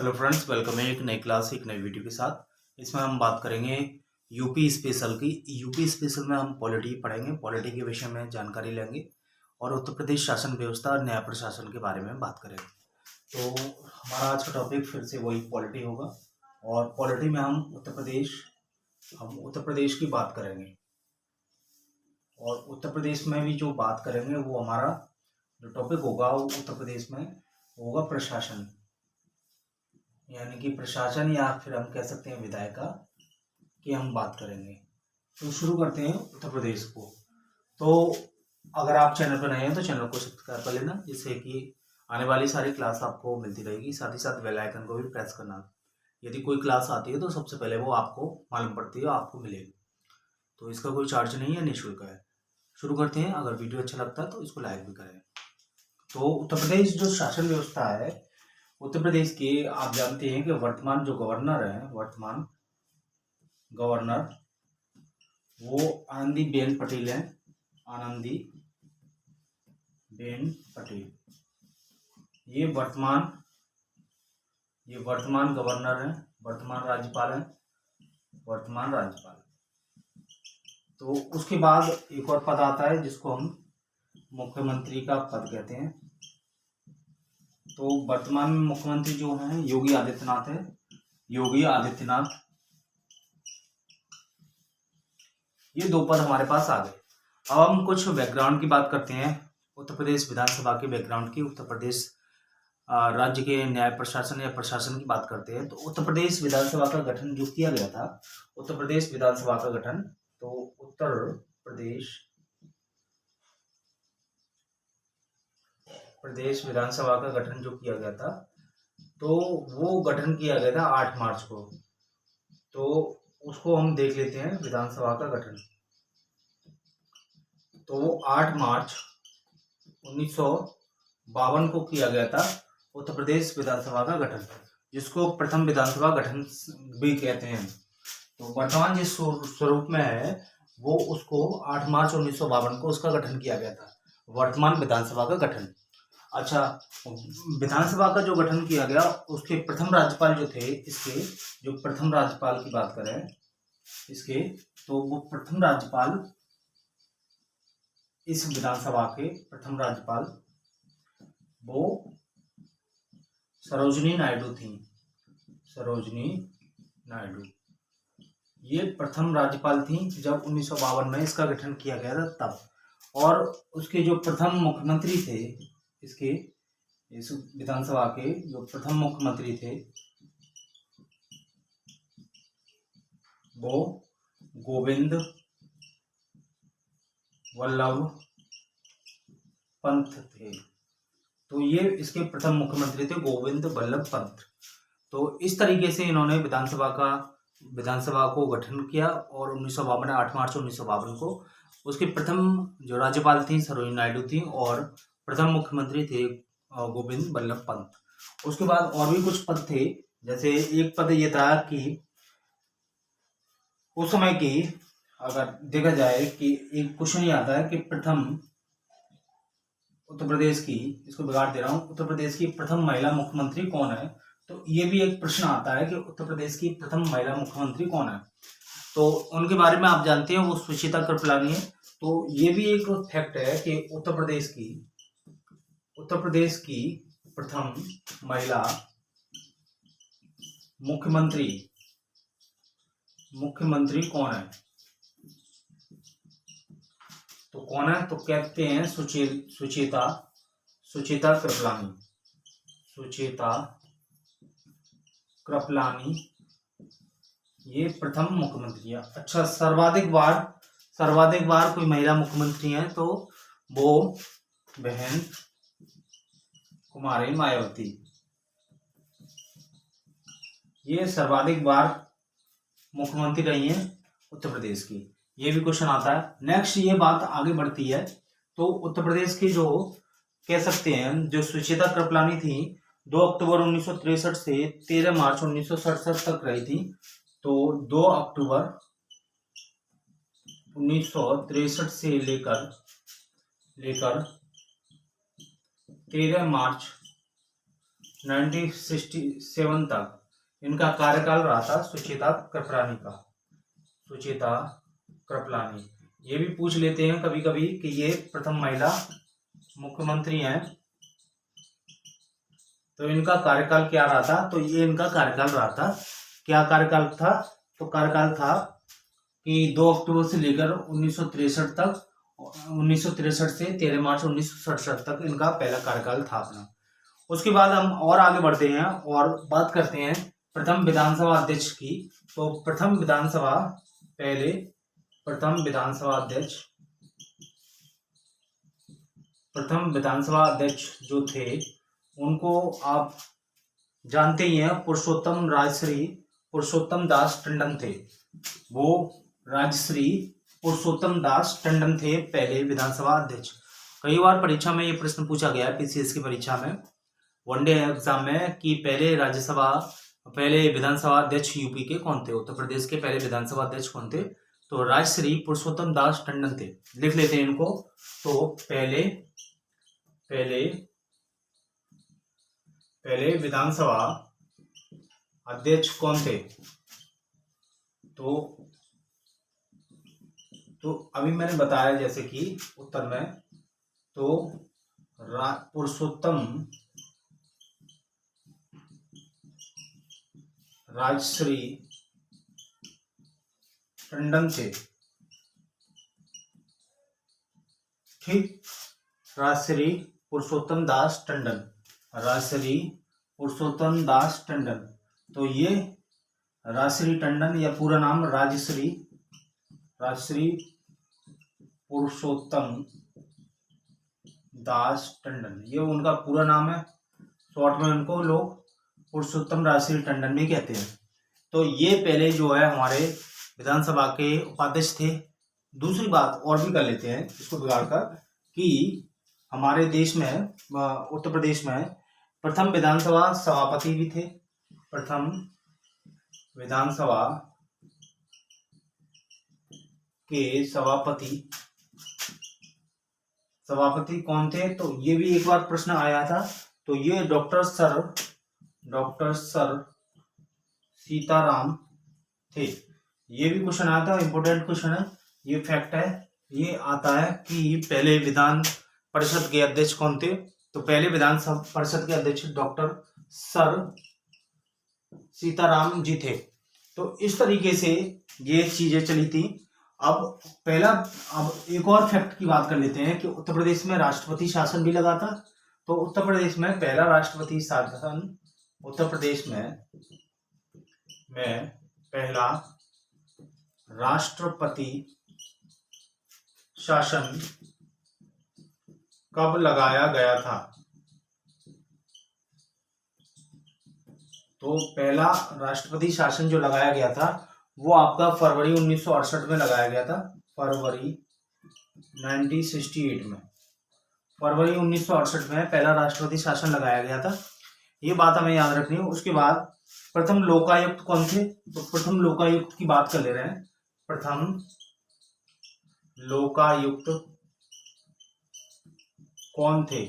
Hello friends, welcome है एक नई क्लास एक नई वीडियो के साथ। इसमें हम बात करेंगे यूपी स्पेशल की। यूपी स्पेशल में हम पॉलिटी पढ़ेंगे, पॉलिटी के विषय में जानकारी लेंगे और उत्तर प्रदेश शासन व्यवस्था और न्याय प्रशासन के बारे में बात करेंगे। तो हमारा आज का टॉपिक फिर से वही पॉलिटी होगा और पॉलिटी में हम उत्तर प्रदेश की बात करेंगे। और उत्तर प्रदेश में भी जो बात करेंगे वो हमारा जो टॉपिक होगा वो उत्तर प्रदेश में होगा प्रशासन, यानी कि प्रशासन या फिर हम कह सकते हैं विधायिका की हम बात करेंगे। तो शुरू करते हैं उत्तर प्रदेश को। तो अगर आप चैनल पर नए हैं तो चैनल को सब्सक्राइब कर लेना, जिससे कि आने वाली सारी क्लास आपको मिलती रहेगी। साथ ही साथ बेल आइकन को भी प्रेस करना, यदि कोई क्लास आती है तो सबसे पहले वो आपको मालूम पड़ती है, आपको मिलेगी। तो इसका कोई चार्ज नहीं है, निःशुल्क है। शुरू करते हैं। अगर वीडियो अच्छा लगता है तो इसको लाइक भी करें। तो उत्तर प्रदेश जो शासन व्यवस्था है उत्तर प्रदेश के, आप जानते हैं कि वर्तमान जो गवर्नर है, वर्तमान गवर्नर वो आनंदीबेन पटेल हैं। आनंदीबेन पटेल ये वर्तमान गवर्नर हैं, वर्तमान राज्यपाल हैं, वर्तमान राज्यपाल। तो उसके बाद एक और पद आता है जिसको हम मुख्यमंत्री का पद कहते हैं। तो वर्तमान मुख्यमंत्री जो हैं योगी आदित्यनाथ है, योगी आदित्यनाथ। ये दो पद हमारे पास आ गए। अब हम कुछ बैकग्राउंड की बात करते हैं, उत्तर प्रदेश विधानसभा के बैकग्राउंड की। उत्तर प्रदेश राज्य के न्याय प्रशासन या प्रशासन की बात करते हैं। तो उत्तर प्रदेश विधानसभा का गठन जो किया गया था, उत्तर प्रदेश विधानसभा का गठन, तो उत्तर प्रदेश विधानसभा का गठन जो किया गया था, तो वो गठन किया गया था 8 मार्च को। तो उसको हम देख लेते हैं, विधानसभा का गठन। तो 8 मार्च 1952 को किया गया था उत्तर प्रदेश विधानसभा का गठन, जिसको प्रथम विधानसभा गठन भी कहते हैं। तो वर्तमान जिस स्वरूप में है वो उसको 8 मार्च 1952 को उसका गठन किया गया था, वर्तमान विधानसभा का गठन। अच्छा, विधानसभा का जो गठन किया गया उसके प्रथम राज्यपाल जो थे, इसके जो प्रथम राज्यपाल की बात करें इसके, तो वो प्रथम राज्यपाल, इस विधानसभा के प्रथम राज्यपाल वो सरोजिनी नायडू थी। सरोजिनी नायडू ये प्रथम राज्यपाल थी जब 1952 में इसका गठन किया गया था तब। और उसके जो प्रथम मुख्यमंत्री थे, इस विधानसभा के जो प्रथम मुख्यमंत्री थे वो गोविंद वल्लभ पंत थे। तो ये इसके प्रथम मुख्यमंत्री थे, गोविंद वल्लभ पंत। तो इस तरीके से इन्होंने विधानसभा को गठन किया और 1952 8 मार्च 1952 को उसके प्रथम जो राज्यपाल थी सरोजिनी नायडू थी और प्रथम मुख्यमंत्री थे गोविंद वल्लभ पंत। उसके बाद और भी कुछ पद थे, जैसे एक पद ये था कि उस समय की, अगर देखा जाए कि एक क्वेश्चन ये आता है कि प्रथम उत्तर प्रदेश की, इसको बिगाड़ दे रहा हूं, उत्तर प्रदेश की प्रथम महिला मुख्यमंत्री कौन है। तो ये भी एक प्रश्न आता है कि उत्तर प्रदेश की प्रथम महिला मुख्यमंत्री कौन है। तो उनके बारे में आप जानते हैं, वो सुचित्रा कृपलानी है। तो ये भी एक फैक्ट है कि उत्तर प्रदेश की प्रथम महिला मुख्यमंत्री कौन है। तो कौन है, तो कहते हैं सुचेता कृपलानी। सुचेता कृपलानी ये प्रथम मुख्यमंत्री है। अच्छा, सर्वाधिक बार कोई महिला मुख्यमंत्री है तो वो बहन कुमारी मायावती, ये सर्वाधिक बार मुख्यमंत्री रही हैं उत्तर प्रदेश की। ये भी क्वेश्चन आता है। नेक्स्ट ये बात आगे बढ़ती है, तो उत्तर प्रदेश की जो कह सकते हैं जो सुचेता कृपलानी थी 2 अक्टूबर 1963 से 13 मार्च 1967 तक रही थी। तो 2 अक्टूबर 1963 से लेकर 13 मार्च 1967 तक इनका कार्यकाल रहा था सुचेता कृपलानी का। सुचेता कृपलानी, ये भी पूछ लेते हैं कभी कभी कि ये प्रथम महिला मुख्यमंत्री हैं, तो इनका कार्यकाल क्या रहा था। तो ये इनका कार्यकाल रहा था, क्या कार्यकाल था, तो कार्यकाल था कि 2 अक्टूबर से लेकर 1963 तक, 1963 से 13 मार्च 1967 तक इनका पहला कार्यकाल था अपना। उसके बाद हम और आगे बढ़ते हैं और बात करते हैं प्रथम विधानसभा अध्यक्ष की। तो प्रथम विधानसभा अध्यक्ष जो थे उनको आप जानते ही हैं, राजश्री पुरुषोत्तम दास टंडन थे। वो राजश्री पुरुषोत्तम दास टंडन थे पहले विधानसभा अध्यक्ष। कई बार परीक्षा में ये प्रश्न पूछा गया है, पीसीएस की परीक्षा में, वनडे एग्जाम में, कि पहले विधानसभा अध्यक्ष यूपी के कौन थे, उत्तर प्रदेश के पहले विधानसभा अध्यक्ष कौन थे। तो राजश्री पुरुषोत्तम दास टंडन थे। लिख लेते हैं इनको। तो पहले विधानसभा अध्यक्ष कौन थे। तो अभी मैंने बताया जैसे कि उत्तर में, तो पुरुषोत्तम राजश्री टंडन थे। ठीक, राजश्री पुरुषोत्तम दास टंडन। तो ये राजश्री टंडन या पूरा नाम राजश्री पुरुषोत्तम दास टंडन, ये उनका पूरा नाम है। शॉर्ट में उनको लोग पुरुषोत्तम राजश्री टंडन भी कहते हैं। तो ये पहले जो है हमारे विधानसभा के उपाध्यक्ष थे। दूसरी बात और भी कर लेते हैं इसको बिगाड़कर, कि हमारे देश में, उत्तर प्रदेश में प्रथम विधानसभा सभापति भी थे। प्रथम विधानसभा के सभापति कौन थे, तो ये भी एक बार प्रश्न आया था। तो ये डॉक्टर सर सीताराम थे। ये भी क्वेश्चन आया था, इंपोर्टेंट क्वेश्चन है, ये फैक्ट है। ये आता है कि पहले विधान परिषद के अध्यक्ष कौन थे। तो पहले विधान परिषद के अध्यक्ष डॉक्टर सर सीताराम जी थे। तो इस तरीके से ये चीजें चली थी। अब एक और फैक्ट की बात कर लेते हैं कि उत्तर प्रदेश में राष्ट्रपति शासन भी लगा था। तो उत्तर प्रदेश में पहला राष्ट्रपति शासन, उत्तर प्रदेश में पहला राष्ट्रपति शासन कब लगाया गया था। तो पहला राष्ट्रपति शासन जो लगाया गया था वो आपका फरवरी 1968 में लगाया गया था। फरवरी 1968 में, फरवरी 1968 में पहला राष्ट्रपति शासन लगाया गया था। ये बात हमें याद रखनी है। उसके बाद प्रथम लोकायुक्त कौन थे। तो प्रथम लोकायुक्त की बात कर ले रहे हैं। प्रथम लोकायुक्त कौन थे,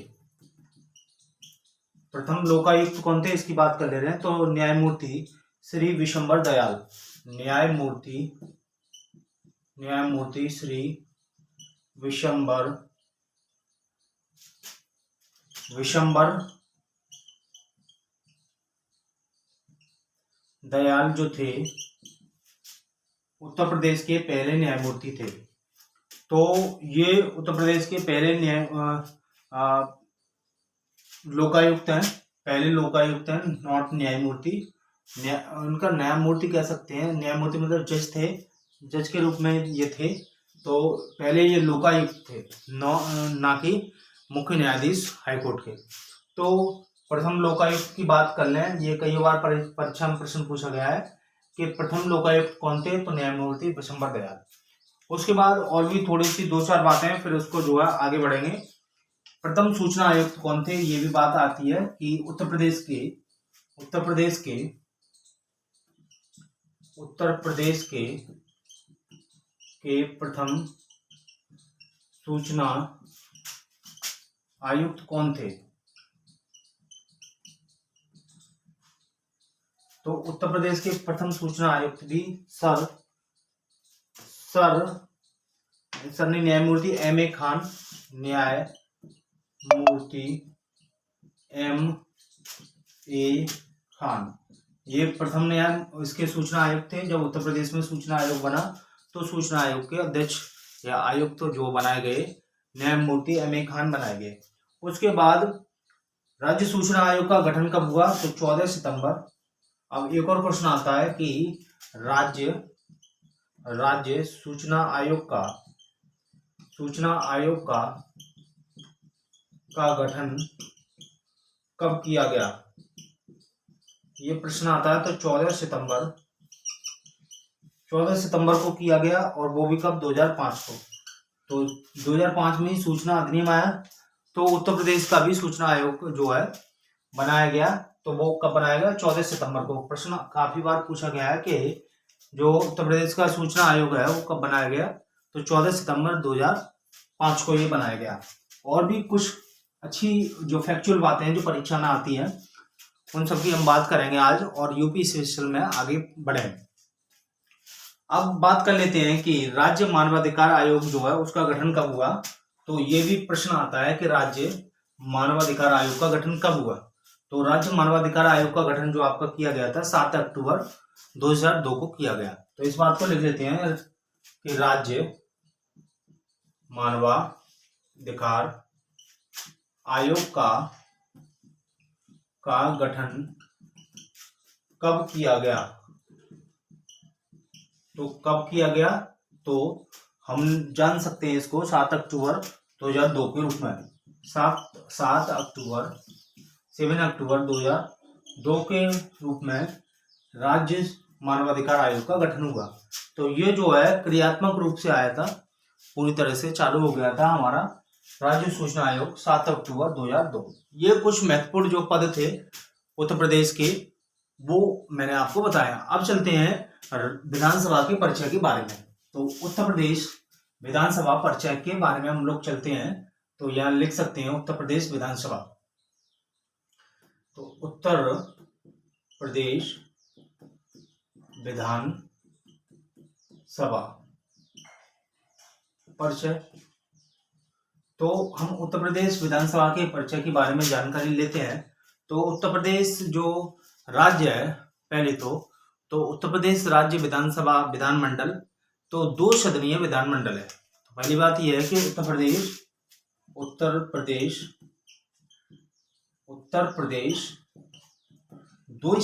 प्रथम लोकायुक्त कौन थे इसकी बात कर ले रहे हैं। तो न्यायमूर्ति श्री विशंबर दयाल, न्यायमूर्ति श्री विशंबर दयाल जो थे उत्तर प्रदेश के पहले न्यायमूर्ति थे। तो ये उत्तर प्रदेश के पहले लोकायुक्त हैं, पहले लोकायुक्त हैं, नॉट न्यायमूर्ति। उनका न्यायमूर्ति कह सकते हैं, न्यायमूर्ति मतलब जज थे, जज के रूप में ये थे। तो पहले ये लोकायुक्त थे, ना कि मुख्य न्यायाधीश हाईकोर्ट के। तो प्रथम लोकायुक्त की बात कर लें, ये कई बार परीक्षा में प्रश्न पूछा गया है कि प्रथम लोकायुक्त कौन थे। तो न्यायमूर्ति विशंबर दयाल। उसके बाद और भी थोड़ी सी 2-4 बातें, फिर उसको जो है आगे बढ़ेंगे। प्रथम सूचना आयुक्त कौन थे, ये भी बात आती है कि उत्तर प्रदेश के प्रथम सूचना आयुक्त कौन थे। तो उत्तर प्रदेश के प्रथम सूचना आयुक्त भी सर ने न्यायमूर्ति M.A. खान, न्यायमूर्ति M.A. खान, ये प्रथम इसके सूचना आयुक्त थे। जब उत्तर प्रदेश में सूचना आयोग बना तो सूचना आयोग के अध्यक्ष या आयुक्त तो जो बनाए गए न्यायमूर्ति M.A. खान बनाए गए। उसके बाद राज्य सूचना आयोग का गठन कब हुआ? तो 14 सितंबर। अब एक और प्रश्न आता है कि राज्य सूचना आयोग का गठन कब किया गया? ये प्रश्न आता है। तो 14 सितंबर को किया गया, और वो भी कब? 2005 को। तो 2005 में ही सूचना अधिनियम आया। तो उत्तर प्रदेश का भी सूचना आयोग जो है बनाया गया, तो वो कब बनाया गया? 14 सितंबर को। प्रश्न काफी बार पूछा गया है कि जो उत्तर प्रदेश का सूचना आयोग है वो कब बनाया गया? तो 14 सितंबर 2005 को ये बनाया गया। और भी कुछ अच्छी जो फैक्चुअल बातें हैं जो परीक्षा में आती हैं उन सब की हम बात करेंगे आज, और यूपी स्पेशल में आगे बढ़ेंगे। अब बात कर लेते हैं कि राज्य मानवाधिकार आयोग जो है उसका गठन कब हुआ? तो ये भी प्रश्न आता है कि राज्य मानवाधिकार आयोग का गठन कब हुआ? तो राज्य मानवाधिकार आयोग का गठन जो आपका किया गया था 7 अक्टूबर 2002 को किया गया। तो इस बात को लिख लेते हैं कि राज्य मानवाधिकार आयोग का गठन कब किया गया? तो कब किया गया? तो हम जान सकते हैं इसको 7 अक्टूबर 2002 के रूप में। 7 अक्टूबर 2002 के रूप में राज्य मानवाधिकार आयोग का गठन हुआ। तो ये जो है क्रियात्मक रूप से आया था, पूरी तरह से चालू हो गया था हमारा राज्य सूचना आयोग 7 अक्टूबर 2002। ये कुछ महत्वपूर्ण जो पद थे उत्तर प्रदेश के वो मैंने आपको बताया। अब चलते हैं विधानसभा के परिचय के बारे में। तो उत्तर प्रदेश विधानसभा परिचय के बारे में हम लोग चलते हैं। तो यहाँ लिख सकते हैं उत्तर प्रदेश विधानसभा। तो उत्तर प्रदेश विधानसभा परिचय। तो हम उत्तर प्रदेश विधानसभा के परिचय के बारे में जानकारी लेते हैं। तो उत्तर प्रदेश जो राज्य है, पहले तो उत्तर प्रदेश राज्य विधानसभा विधानमंडल तो 2 सदनीय विधानमंडल है। तो पहली बात यह है कि उत्तर प्रदेश 2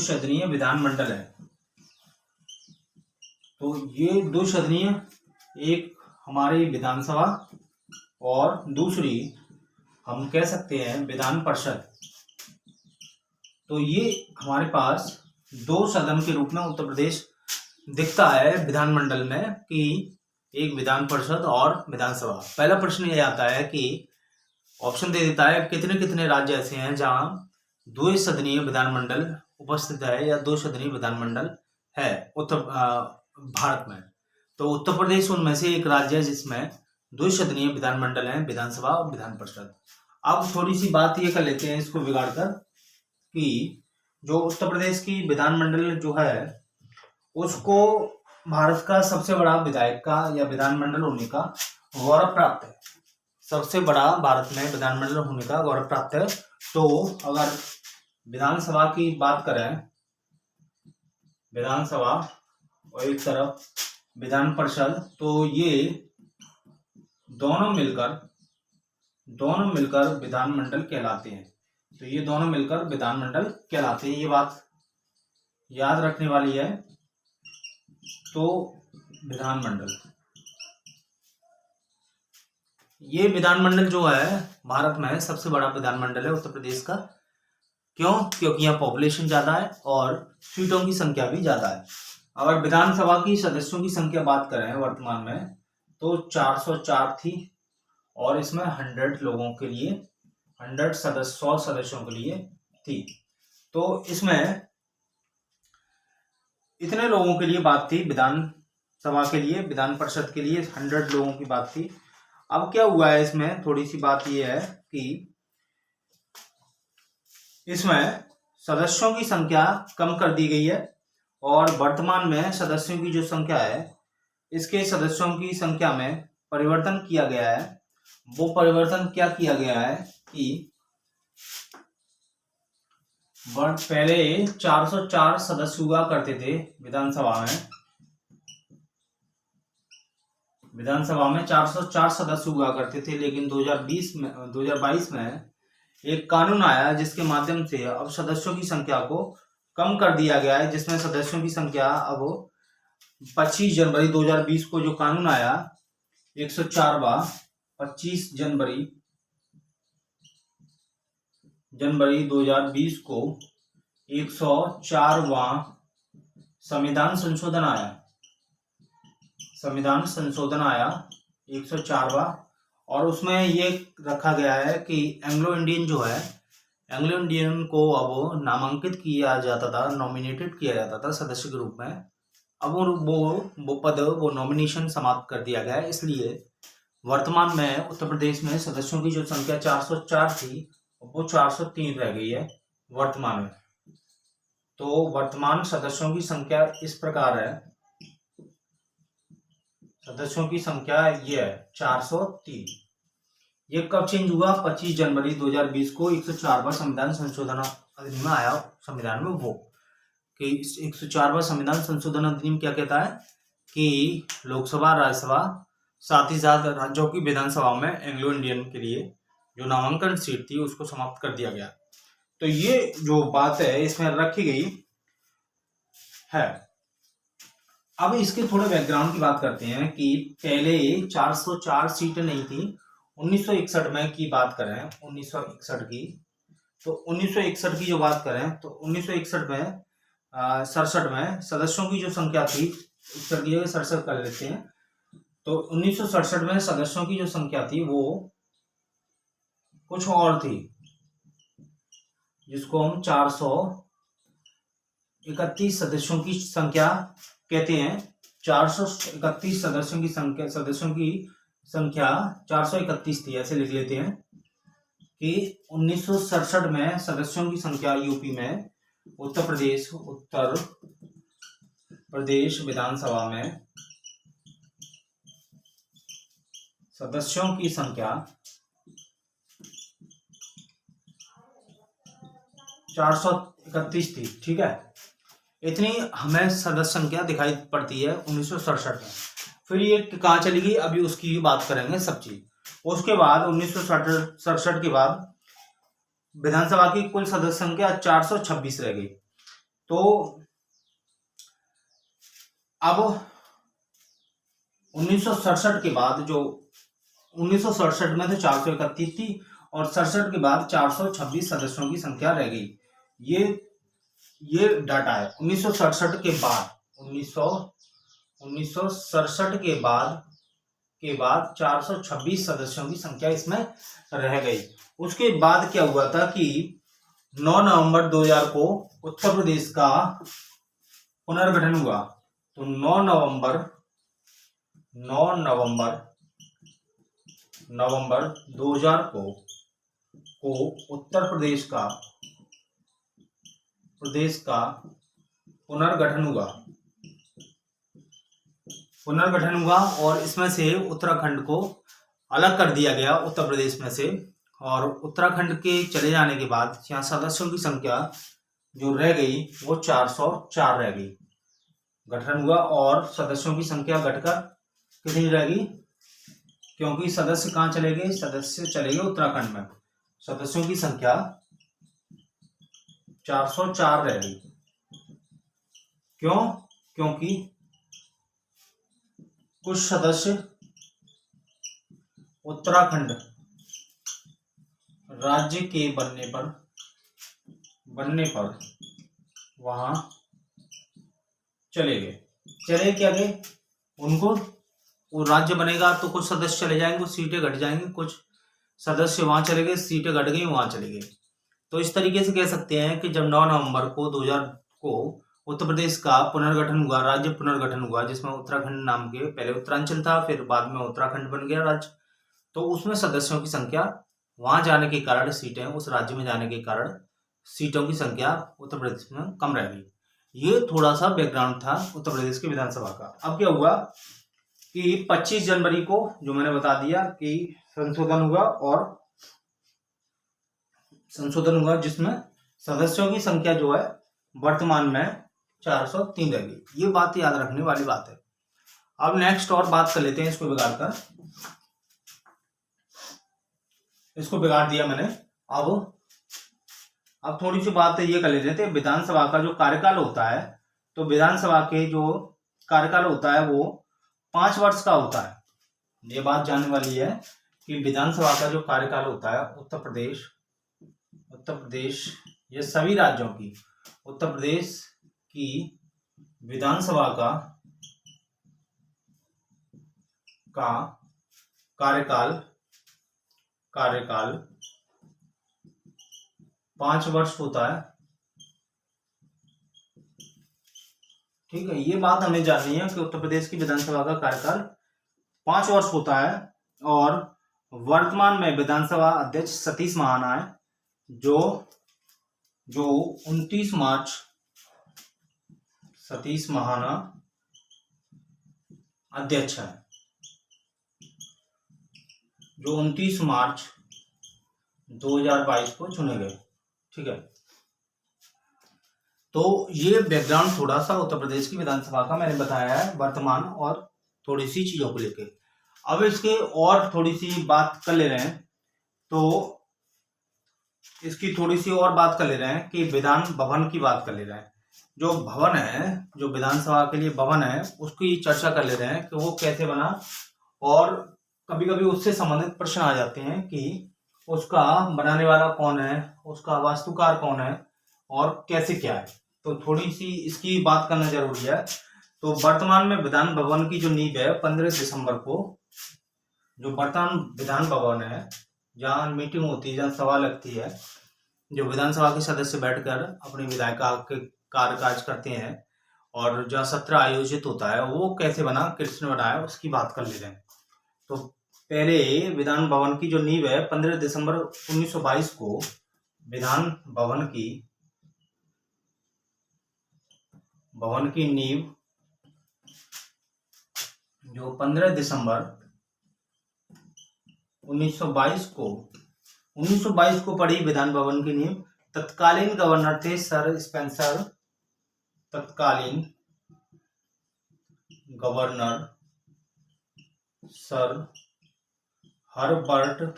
सदनीय विधानमंडल है। तो ये 2 सदनीय, एक हमारी विधानसभा और दूसरी हम कह सकते हैं विधान परिषद। तो ये हमारे पास 2 सदन के रूप में उत्तर प्रदेश दिखता है विधानमंडल में, कि एक विधान परिषद और विधानसभा। पहला प्रश्न ये आता है कि ऑप्शन दे देता है कितने कितने राज्य ऐसे हैं जहां 2 सदनीय विधानमंडल उपस्थित है या 2 सदनीय विधानमंडल है उत्तर भारत में। तो उत्तर प्रदेश उनमें से एक राज्य है जिसमें 2 सदनीय विधानमंडल हैं, विधानसभा और विधान परिषद। अब थोड़ी सी बात ये कर लेते हैं इसको बिगाड़कर कि जो उत्तर प्रदेश की विधानमंडल जो है उसको भारत का सबसे बड़ा विधायक का या विधानमंडल होने का गौरव प्राप्त है। सबसे बड़ा भारत में विधानमंडल होने का गौरव प्राप्त है। तो अगर विधानसभा की बात करें, विधानसभा और एक तरफ विधान परिषद, तो ये दोनों मिलकर विधानमंडल कहलाते हैं। तो ये दोनों मिलकर विधानमंडल कहलाते हैं। ये बात याद रखने वाली है। तो विधानमंडल, ये विधानमंडल जो है भारत में सबसे बड़ा विधानमंडल है उत्तर प्रदेश का। क्यों? क्योंकि यहाँ पॉपुलेशन ज्यादा है और सीटों की संख्या भी ज्यादा है। अगर विधानसभा की सदस्यों की संख्या बात करें वर्तमान में तो 404 थी, और इसमें 100 लोगों के लिए 100 सदस्यों के लिए थी। तो इसमें इतने लोगों के लिए बात थी विधानसभा के लिए, विधान परिषद के लिए 100 लोगों की बात थी। अब क्या हुआ है इसमें, थोड़ी सी बात यह है कि इसमें सदस्यों की संख्या कम कर दी गई है और वर्तमान में सदस्यों की जो संख्या है, इसके सदस्यों की संख्या में परिवर्तन किया गया है। वो परिवर्तन क्या किया गया है कि पहले 404 सदस्य हुआ करते थे विधानसभा में 404 सदस्य हुआ करते थे, लेकिन 2022 में एक कानून आया जिसके माध्यम से अब सदस्यों की संख्या को कम कर दिया गया है, जिसमें सदस्यों की संख्या अब 25 जनवरी 2020 को जो कानून आया 104वां 25 जनवरी 2020 को 104वां संविधान संशोधन आया 104वां, और उसमें ये रखा गया है कि एंग्लो इंडियन को अब नामांकित किया जाता था, नॉमिनेटेड किया जाता था सदस्य के रूप में। अब वो नॉमिनेशन समाप्त कर दिया गया है, इसलिए वर्तमान में उत्तर प्रदेश में सदस्यों की जो संख्या 404 थी वो 403 रह गई है वर्तमान में। तो वर्तमान सदस्यों की संख्या इस प्रकार है, सदस्यों की संख्या ये है 403। ये कब चेंज हुआ? 25 जनवरी 2020 को 104वां संविधान संशोधन अधिनियम आया संविधान में, वो कि 104वां संविधान संशोधन अधिनियम क्या कहता है कि लोकसभा, राज्यसभा, साथ ही साथ राज्यों की विधानसभा में एंग्लो इंडियन के लिए जो नामांकन सीट थी उसको समाप्त कर दिया गया। तो ये जो बात है इसमें रखी गई है। अब इसके थोड़े बैकग्राउंड की बात करते हैं कि पहले 404 सीटें नहीं थी। 1961 में की बात करें, 1961 की, तो 1961 की जो बात करें तो 1961 में 67 में सदस्यों की जो संख्या थी, 67 कर लेते हैं, तो 1967 में सदस्यों की जो संख्या थी वो कुछ और थी, जिसको हम 431 सदस्यों की संख्या कहते हैं। 431 सदस्यों की संख्या 431 थी, ऐसे लिख लेते हैं कि 1967 में सदस्यों की संख्या यूपी में उत्तर प्रदेश विधानसभा में सदस्यों की संख्या 431 थी। ठीक है, इतनी हमें सदस्य संख्या दिखाई पड़ती है 1967 में। फिर ये कहाँ चली गई, अभी उसकी बात करेंगे सब चीज। उसके बाद 1967 के बाद विधानसभा की कुल सदस्य संख्या 426 रह गई। तो अब 1967 के बाद जो 1967 में तो 431 थी और 67 के बाद 426 सदस्यों की संख्या रह गई। ये डाटा है 1967 के बाद। 1967 के बाद 426 सदस्यों की संख्या इसमें रह गई। उसके बाद क्या हुआ था कि 9 नवंबर 2000 को उत्तर प्रदेश का पुनर्गठन हुआ। तो 9 नवंबर 2000 को उत्तर प्रदेश का पुनर्गठन हुआ और इसमें से उत्तराखंड को अलग कर दिया गया उत्तर प्रदेश में से। और उत्तराखंड के चले जाने के बाद यहाँ सदस्यों की संख्या जो रह गई वो 404 रह गई। गठन हुआ और सदस्यों की संख्या घटकर कितनी रह गई, क्योंकि सदस्य कहाँ चले गए, सदस्य चले गए उत्तराखंड में। सदस्यों की संख्या 404 रह गई। क्यों? क्योंकि कुछ सदस्य उत्तराखंड राज्य के बनने पर वहां चले गए। चले क्या गए, उनको वो राज्य बनेगा तो कुछ सदस्य चले जाएंगे, कुछ सीटें घट जाएंगी, कुछ सदस्य वहां चले गए, सीटें घट गई, वहां चले गए। तो इस तरीके से कह सकते हैं कि जब 9 नवंबर को 2000 को उत्तर प्रदेश का पुनर्गठन हुआ, राज्य पुनर्गठन हुआ, जिसमें उत्तराखंड नाम के, पहले उत्तरांचल था फिर बाद में उत्तराखंड बन गया राज्य। तो उसमें सदस्यों की संख्या वहां जाने के कारण, सीटें उस राज्य में जाने के कारण सीटों की संख्या उत्तर प्रदेश में कम रहेगी। ये थोड़ा सा बैकग्राउंड था उत्तर प्रदेश की विधानसभा का। अब क्या हुआ कि 25 जनवरी को जो मैंने बता दिया कि संशोधन हुआ जिसमें सदस्यों की संख्या जो है वर्तमान में 403 रहेगी। ये बात याद रखने वाली बात है। अब नेक्स्ट और बात कर लेते हैं, इसको बिगाड़ दिया मैंने। अब थोड़ी सी बात ये कर लेते थे, विधानसभा का जो कार्यकाल होता है, तो विधानसभा के जो कार्यकाल होता है वो 5 वर्ष का होता है। ये बात जानने वाली है कि विधानसभा का जो कार्यकाल होता है उत्तर प्रदेश ये सभी राज्यों की, उत्तर प्रदेश की विधानसभा का कार्यकाल 5 वर्ष होता है। ठीक है, ये बात हमें जाननी है कि उत्तर प्रदेश की विधानसभा का कार्यकाल 5 वर्ष होता है। और वर्तमान में विधानसभा अध्यक्ष सतीश महाना है, जो 29 मार्च सतीश महाना अध्यक्ष है, जो 29 मार्च 2022 को चुने गए। ठीक है, तो ये बैकग्राउंड थोड़ा सा उत्तर प्रदेश की विधानसभा का मैंने बताया है वर्तमान और थोड़ी सी चीजों को लेके। अब इसके और थोड़ी सी बात कर ले रहे हैं, तो इसकी थोड़ी सी और बात कर ले रहे हैं कि विधान भवन की बात कर ले रहे हैं। जो भवन है, जो विधानसभा के लिए भवन है, उसकी चर्चा कर ले रहे हैं कि वो कैसे बना, और कभी कभी उससे संबंधित प्रश्न आ जाते हैं कि उसका बनाने वाला कौन है, उसका वास्तुकार कौन है और कैसे क्या है। तो थोड़ी सी इसकी बात करना जरूरी है। तो वर्तमान में विधान भवन की जो नींव है 15 दिसंबर को, जो वर्तमान विधान भवन है जहाँ मीटिंग होती है, जहाँ सभा लगती है, जो विधानसभा के सदस्य बैठकर अपनी विधायिका के कार्यकाज करते हैं और जहाँ सत्र आयोजित होता है, वो कैसे बना, किसने बनाया, उसकी बात कर ले रहे हैं। तो पहले विधान भवन की जो नींव है 15 दिसंबर 1922 को विधान भवन की नींव जो 15 दिसंबर 1922 को पड़ी विधान भवन की नींव। तत्कालीन गवर्नर थे सर स्पेंसर, तत्कालीन गवर्नर सर हर्बर्ट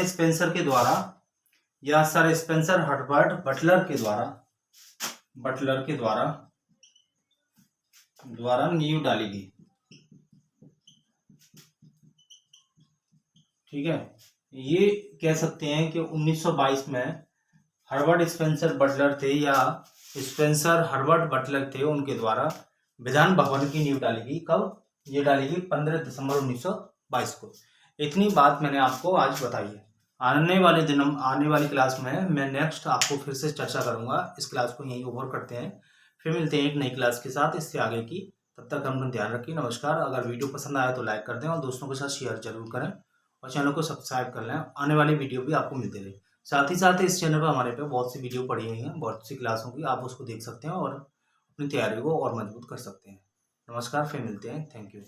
स्पेंसर के द्वारा, या सर स्पेंसर हर्बर्ट बटलर के द्वारा नींव डाली गई। ठीक है, ये कह सकते हैं कि 1922 में हर्बर्ट स्पेंसर बटलर थे, या स्पेंसर हर्बर्ट बटलर थे, उनके द्वारा विधान भवन की नींव डाली गई। कब ये डाली गई? 15 दिसंबर 1922 को। इतनी बात मैंने आपको आज बताई है। आने वाली क्लास में मैं नेक्स्ट आपको फिर से चर्चा करूंगा। इस क्लास को यहीं ओवर करते हैं, फिर मिलते हैं एक नई क्लास के साथ इससे आगे की। तब तक हम ध्यान रखिए। नमस्कार। अगर वीडियो पसंद आया तो लाइक कर दें और दोस्तों के साथ शेयर जरूर करें और चैनल को सब्सक्राइब कर लें। आने वाली वीडियो भी आपको मिलते रहे। साथ ही साथ इस चैनल पर हमारे पे बहुत सी वीडियो पड़ी हुई हैं, बहुत सी क्लासों की, आप उसको देख सकते हैं और अपनी तैयारी को और मजबूत कर सकते हैं। नमस्कार, फिर मिलते हैं। Thank you.